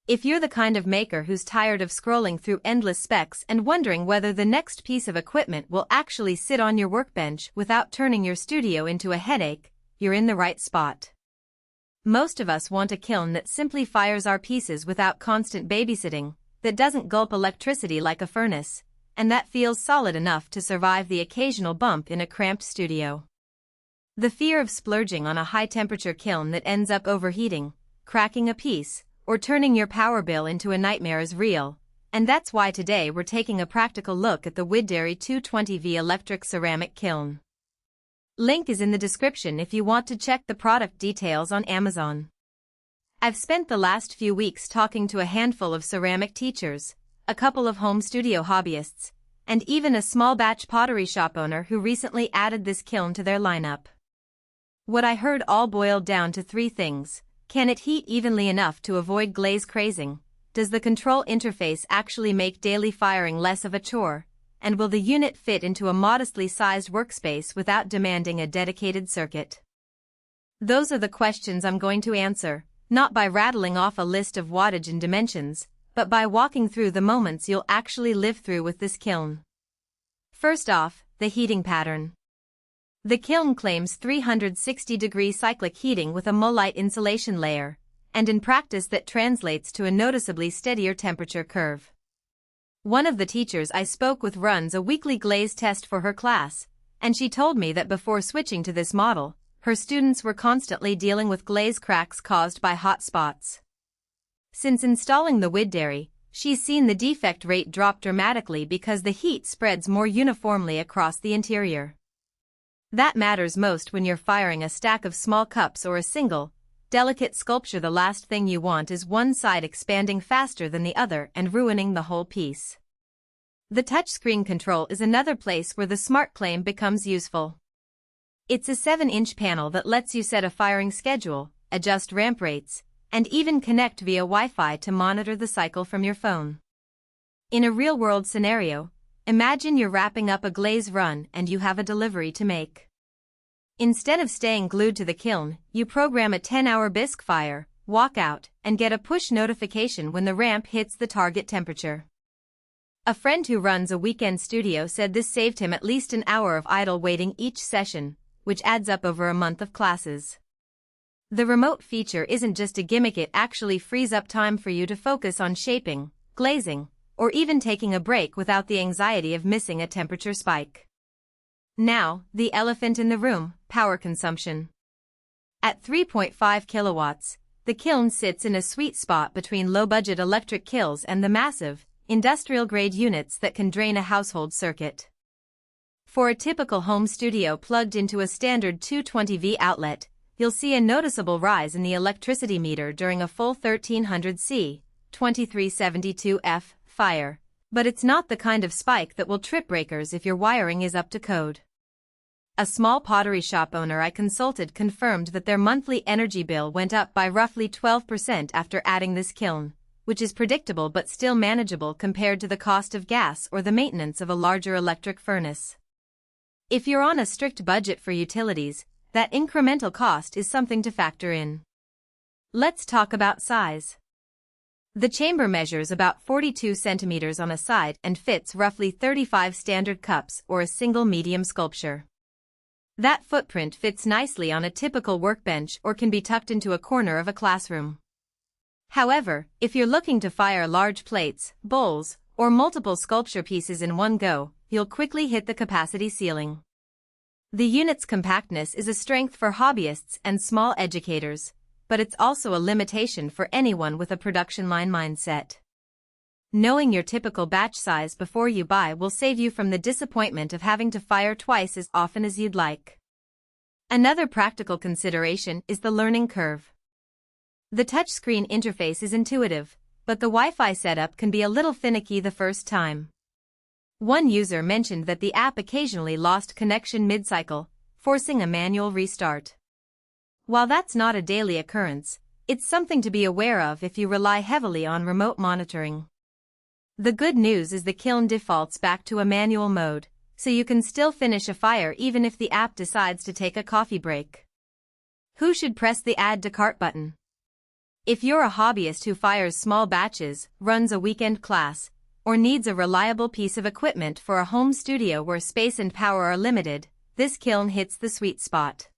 If you're the kind of maker who's tired of scrolling through endless specs and wondering whether the next piece of equipment will actually sit on your workbench without turning your studio into a headache, you're in the right spot. Most of us want a kiln that simply fires our pieces without constant babysitting, that doesn't gulp electricity like a furnace, and that feels solid enough to survive the occasional bump in a cramped studio. The fear of splurging on a high-temperature kiln that ends up overheating, cracking a piece, or turning your power bill into a nightmare is real, and that's why today we're taking a practical look at the WYDDDARY 220V electric ceramic kiln. Link is in the description if you want to check the product details on Amazon. I've spent the last few weeks talking to a handful of ceramic teachers, a couple of home studio hobbyists, and even a small batch pottery shop owner who recently added this kiln to their lineup. What I heard all boiled down to three things: can it heat evenly enough to avoid glaze crazing? Does the control interface actually make daily firing less of a chore? And will the unit fit into a modestly sized workspace without demanding a dedicated circuit? Those are the questions I'm going to answer, not by rattling off a list of wattage and dimensions, but by walking through the moments you'll actually live through with this kiln. First off, the heating pattern. The kiln claims 360-degree cyclic heating with a Mullite insulation layer, and in practice that translates to a noticeably steadier temperature curve. One of the teachers I spoke with runs a weekly glaze test for her class, and she told me that before switching to this model, her students were constantly dealing with glaze cracks caused by hot spots. Since installing the WYDDDARY, she's seen the defect rate drop dramatically because the heat spreads more uniformly across the interior. That matters most when you're firing a stack of small cups or a single, delicate sculpture. The last thing you want is one side expanding faster than the other and ruining the whole piece. The touchscreen control is another place where the smart claim becomes useful. It's a 7-inch panel that lets you set a firing schedule, adjust ramp rates, and even connect via Wi-Fi to monitor the cycle from your phone. In a real-world scenario, imagine you're wrapping up a glaze run and you have a delivery to make. Instead of staying glued to the kiln, you program a 10-hour bisque fire, walk out, and get a push notification when the ramp hits the target temperature. A friend who runs a weekend studio said this saved him at least an hour of idle waiting each session, which adds up over a month of classes. The remote feature isn't just a gimmick, it actually frees up time for you to focus on shaping, glazing, or even taking a break without the anxiety of missing a temperature spike. Now, the elephant in the room: power consumption. At 3.5 kilowatts, the kiln sits in a sweet spot between low-budget electric kilns and the massive, industrial-grade units that can drain a household circuit. For a typical home studio plugged into a standard 220V outlet, you'll see a noticeable rise in the electricity meter during a full 1300C, 2372F, fire. But it's not the kind of spike that will trip breakers if your wiring is up to code. A small pottery shop owner I consulted confirmed that their monthly energy bill went up by roughly 12% after adding this kiln, which is predictable but still manageable compared to the cost of gas or the maintenance of a larger electric furnace. If you're on a strict budget for utilities, that incremental cost is something to factor in. Let's talk about size. The chamber measures about 42 centimeters on a side and fits roughly 35 standard cups or a single medium sculpture. That footprint fits nicely on a typical workbench or can be tucked into a corner of a classroom. However, if you're looking to fire large plates, bowls, or multiple sculpture pieces in one go, you'll quickly hit the capacity ceiling. The unit's compactness is a strength for hobbyists and small educators, but it's also a limitation for anyone with a production line mindset. Knowing your typical batch size before you buy will save you from the disappointment of having to fire twice as often as you'd like. Another practical consideration is the learning curve. The touchscreen interface is intuitive, but the Wi-Fi setup can be a little finicky the first time. One user mentioned that the app occasionally lost connection mid-cycle, forcing a manual restart. While that's not a daily occurrence, it's something to be aware of if you rely heavily on remote monitoring. The good news is the kiln defaults back to a manual mode, so you can still finish a fire even if the app decides to take a coffee break. Who should press the Add to Cart button? If you're a hobbyist who fires small batches, runs a weekend class, or needs a reliable piece of equipment for a home studio where space and power are limited, this kiln hits the sweet spot.